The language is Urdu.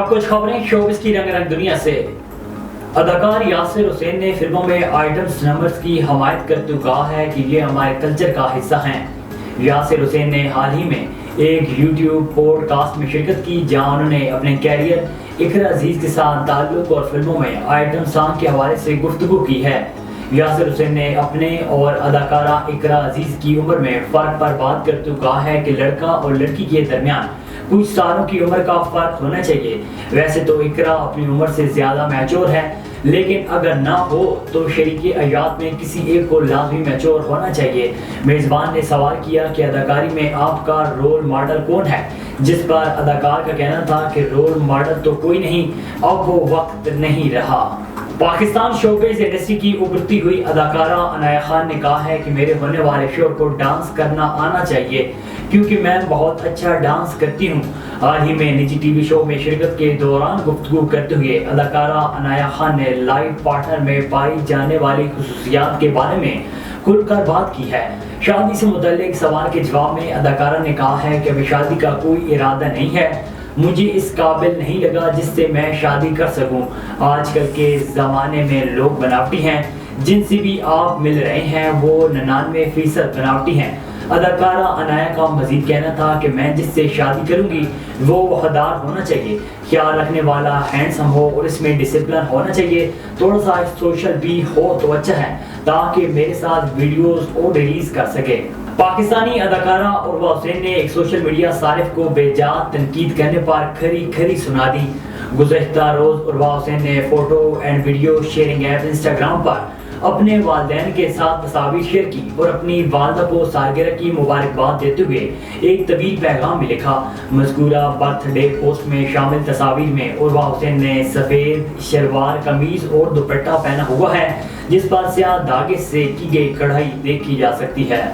اب کچھ خبریں شوبز کی رنگ رنگ دنیا سے۔ اداکار یاسر حسین نے فلموں میں آئٹمز نمبرز کی حمایت کرتے ہوئے کہا ہے کہ یہ ہمارے کلچر کا حصہ ہیں۔ یاسر حسین نے حال ہی میں ایک یوٹیوب پوڈ کاسٹ میں شرکت کی جہاں انہوں نے اپنے کیریئر اقرا عزیز کے ساتھ تعلق اور فلموں میں آئٹم سانگ کے حوالے سے گفتگو کی ہے۔ یاسر حسین نے اپنے اور اداکارہ اقرا عزیز کی عمر میں فرق پر بات کرتے ہوئے کہا ہے کہ لڑکا اور لڑکی کے درمیان کچھ سالوں کی عمر کا فرق ہونا چاہیے۔ ویسے تو اقرا اپنی عمر سے زیادہ میچور ہے، لیکن اگر نہ ہو تو شریک حیات میں کسی ایک کو لازمی میچور ہونا چاہیے۔ میزبان نے سوال کیا کہ اداکاری میں آپ کا رول ماڈل کون ہے، جس پر اداکار کا کہنا تھا کہ رول ماڈل تو کوئی نہیں، اب وہ وقت نہیں رہا۔ پاکستان شوبز انڈسٹری کی ابھرتی ہوئی اداکارہ عنایہ خان نے کہا ہے کہ میرے ہونے والے شو کو ڈانس کرنا آنا چاہیے کیونکہ میں بہت اچھا ڈانس کرتی ہوں۔ حال ہی میں نجی ٹی وی شو میں شرکت کے دوران گفتگو کرتے ہوئے اداکارہ عنایہ خان نے لائف پارٹنر میں پائی جانے والی خصوصیات کے بارے میں کھل کر بات کی ہے۔ شادی سے متعلق سوال کے جواب میں اداکارہ نے کہا ہے کہ ابھی شادی کا کوئی ارادہ نہیں ہے، مجھے اس قابل نہیں لگا جس سے میں شادی کر سکوں۔ آج کل کے زمانے میں لوگ بناوٹی ہیں، جن سے بھی آپ مل رہے ہیں وہ 99% بناوٹی ہیں۔ اداکارہ عنایہ کا مزید کہنا تھا کہ میں جس سے شادی کروں گی وہ وفادار ہونا چاہیے، خیال رکھنے والا، ہینڈسم ہو اور اس میں ڈسپلن ہونا چاہیے، تھوڑا سا سوشل بھی ہو تو اچھا ہے تاکہ میرے ساتھ ویڈیوز اور ریلیز کر سکے۔ پاکستانی اداکارہ عروہ حسین نے ایک سوشل میڈیا صارف کو بے جا تنقید کرنے پر کھری سنا دی۔ گزشتہ روز عروہ حسین نے photo and video sharing app Instagram پر اپنے والدین کے ساتھ تصاویر شیئر کی اور اپنی والدہ کو سالگرہ کی مبارکباد دیتے ہوئے ایک طویل پیغام بھی لکھا۔ مذکورہ برتھ ڈے پوسٹ میں شامل تصاویر میں عروہ حسین نے سفید شلوار قمیض اور دوپٹہ پہنا ہوا ہے جس پر سیاہ دھاگے سے کی گئی کڑھائی دیکھی جا سکتی ہے۔